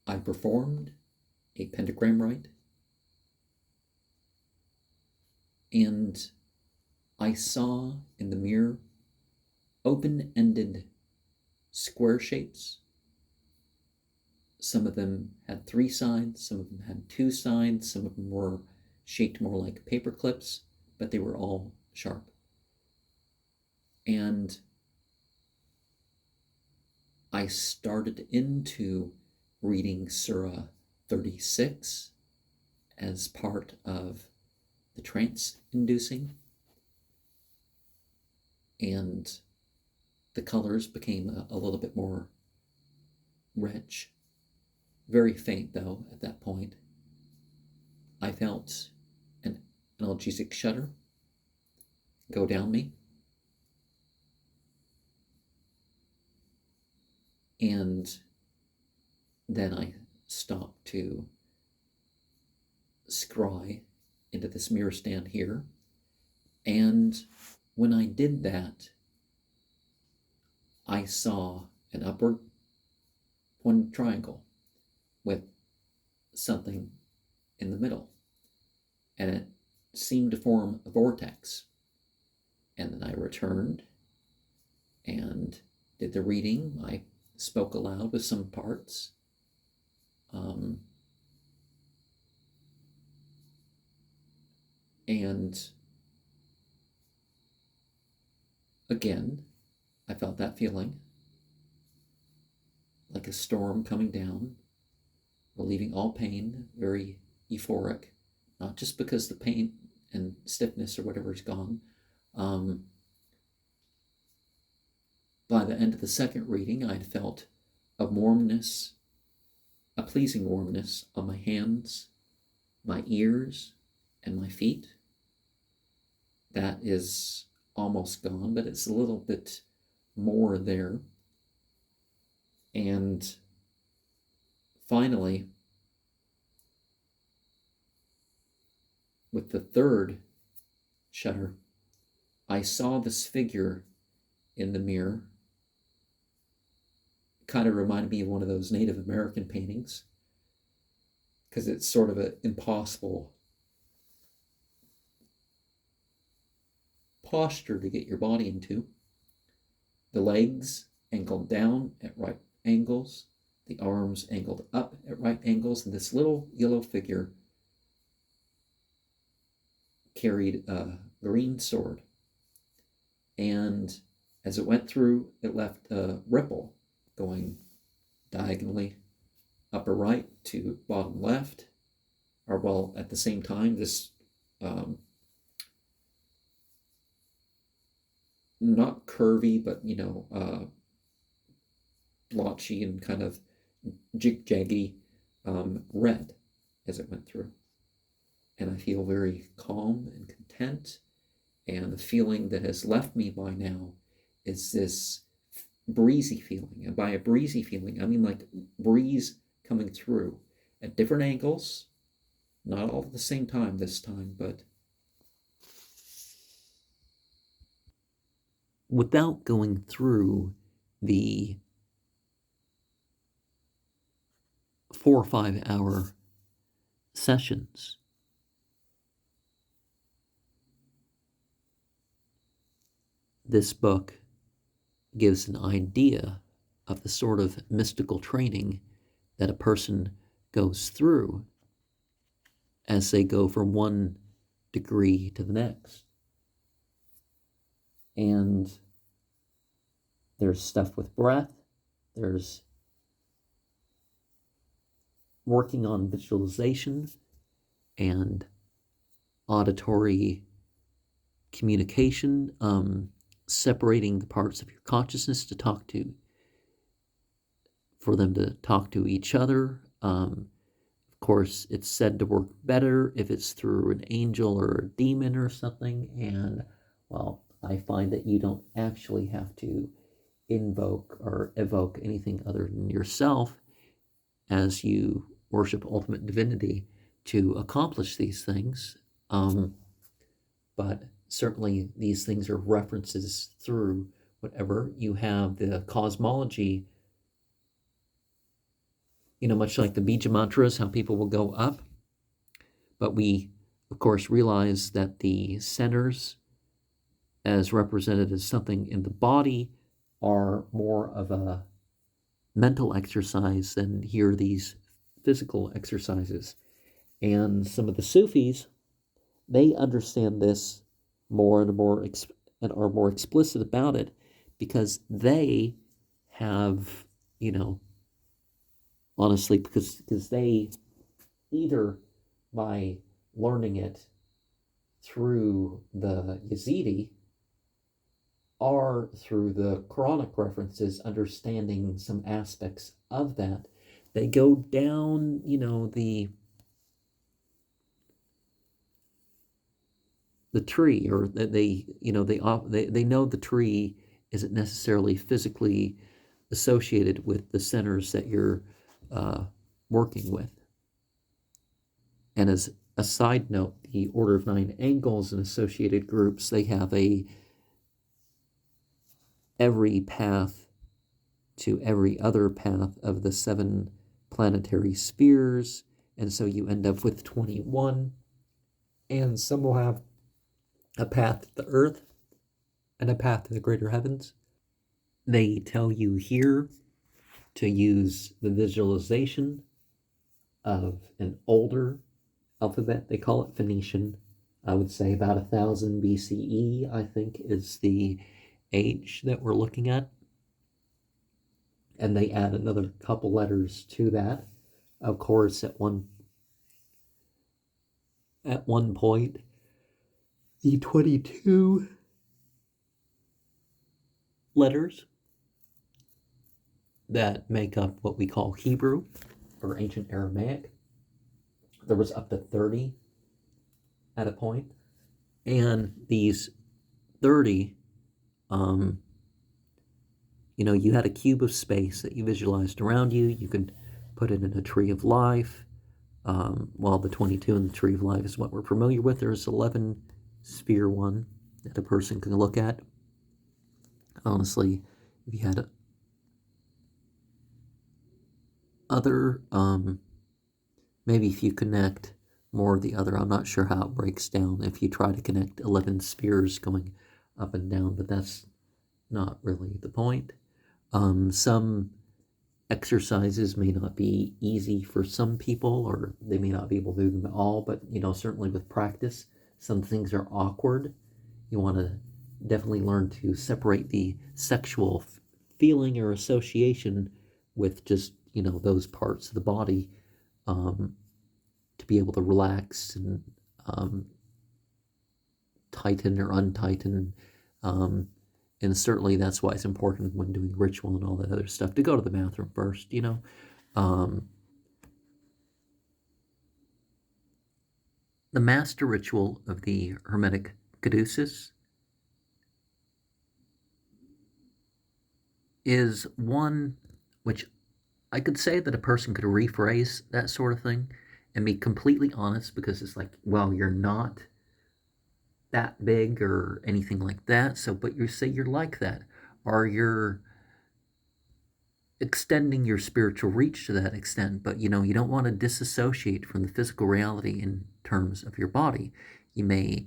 I performed a pentagram rite, and I saw in the mirror open-ended square shapes. Some of them had 3 sides, some of them had 2 sides, some of them were shaped more like paper clips, but they were all sharp. And I started into reading Surah 36 as part of the trance-inducing, and the colors became a little bit more rich. Very faint, though, at that point. I felt an analgesic shudder go down me. And then I stopped to scry into this mirror stand here. And when I did that, I saw an upward pointed triangle with something in the middle. And it seemed to form a vortex. And then I returned and did the reading. I spoke aloud with some parts. And again, I felt that feeling like a storm coming down, relieving all pain, very euphoric, not just because the pain and stiffness or whatever is gone. By the end of the second reading, I had felt a warmness, a pleasing warmness on my hands, my ears, and my feet. That is almost gone, but it's a little bit more there. And finally, with the third shudder, I saw this figure in the mirror. Kind of reminded me of one of those Native American paintings, because it's sort of an impossible posture to get your body into. The legs angled down at right angles, the arms angled up at right angles, and this little yellow figure carried a green sword. And as it went through, it left a ripple going diagonally upper right to bottom left, or well, at the same time, this not curvy, but blotchy and kind of jig-jaggy red as it went through. And I feel very calm and content, and the feeling that has left me by now is this breezy feeling. And by a breezy feeling, I mean like breeze coming through at different angles, not all at the same time this time, but without going through the 4 or 5 hour sessions. This book gives an idea of the sort of mystical training that a person goes through as they go from one degree to the next. And there's stuff with breath, there's working on visualization and auditory communication, separating the parts of your consciousness for them to talk to each other. Of course, it's said to work better if it's through an angel or a demon or something, and well, I find that you don't actually have to invoke or evoke anything other than yourself as you worship ultimate divinity to accomplish these things. But certainly these things are references through whatever. You have the cosmology much like the bija mantras, how people will go up. But we, of course, realize that the centers, as represented as something in the body, are more of a mental exercise than here these physical exercises. And some of the Sufis, they understand this more and more and are more explicit about it because they have, honestly, because they either by learning it through the Yazidi or through the Quranic references, understanding some aspects of that, they go down, the tree, or they they know the tree isn't necessarily physically associated with the centers that you're uh, working with. And as a side note, the Order of Nine Angles and associated groups, they have every path to every other path of the 7 planetary spheres, and so you end up with 21. And some will have a path to the earth and a path to the greater heavens. They tell you here to use the visualization of an older alphabet. They call it Phoenician. I would say about 1000 BCE, I think, is the age that we're looking at. And they add another couple letters to that. Of course, at one point, the 22 letters that make up what we call Hebrew or ancient Aramaic, there was up to 30 at a point. And these 30, you had a cube of space that you visualized around you. You could put it in a tree of life. While the 22 in the tree of life is what we're familiar with, there's 11 sphere one that a person can look at. Honestly, if you had other, maybe if you connect more of the other, I'm not sure how it breaks down if you try to connect 11 spheres going up and down, but that's not really the point. Some exercises may not be easy for some people, or they may not be able to do them at all, but certainly with practice, some things are awkward. You want to definitely learn to separate the sexual feeling or association with just those parts of the body, to be able to relax and tighten or untighten. And certainly that's why it's important when doing ritual and all that other stuff to go to the bathroom first. The master ritual of the Hermetic caduceus is one which I could say that a person could rephrase that sort of thing and be completely honest, because it's like, well, you're not that big or anything like that, so, but you say you're like that, or you're extending your spiritual reach to that extent, but you don't want to disassociate from the physical reality in terms of your body. You may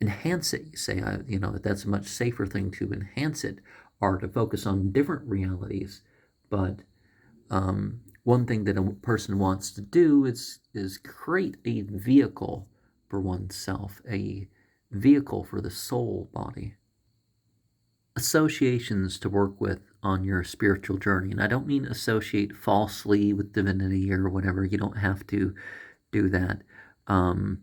enhance it. You say, that that's a much safer thing to enhance it or to focus on different realities. But one thing that a person wants to do is create a vehicle for oneself, a vehicle for the soul body. Associations to work with on your spiritual journey. And I don't mean associate falsely with divinity or whatever. You don't have to do that. Some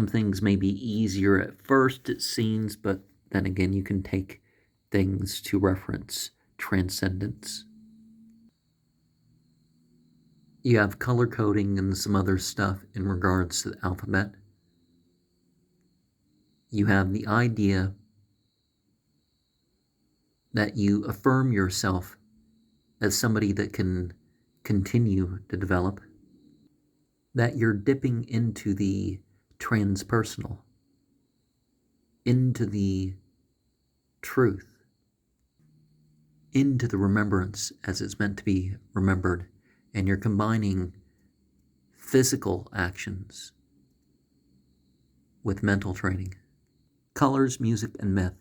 things may be easier at first, it seems, but then again, you can take things to reference transcendence. You have color coding and some other stuff in regards to the alphabet. You have the idea that you affirm yourself as somebody that can continue to develop, that you're dipping into the transpersonal, into the truth, into the remembrance as it's meant to be remembered, and you're combining physical actions with mental training. Colors, music, and myth.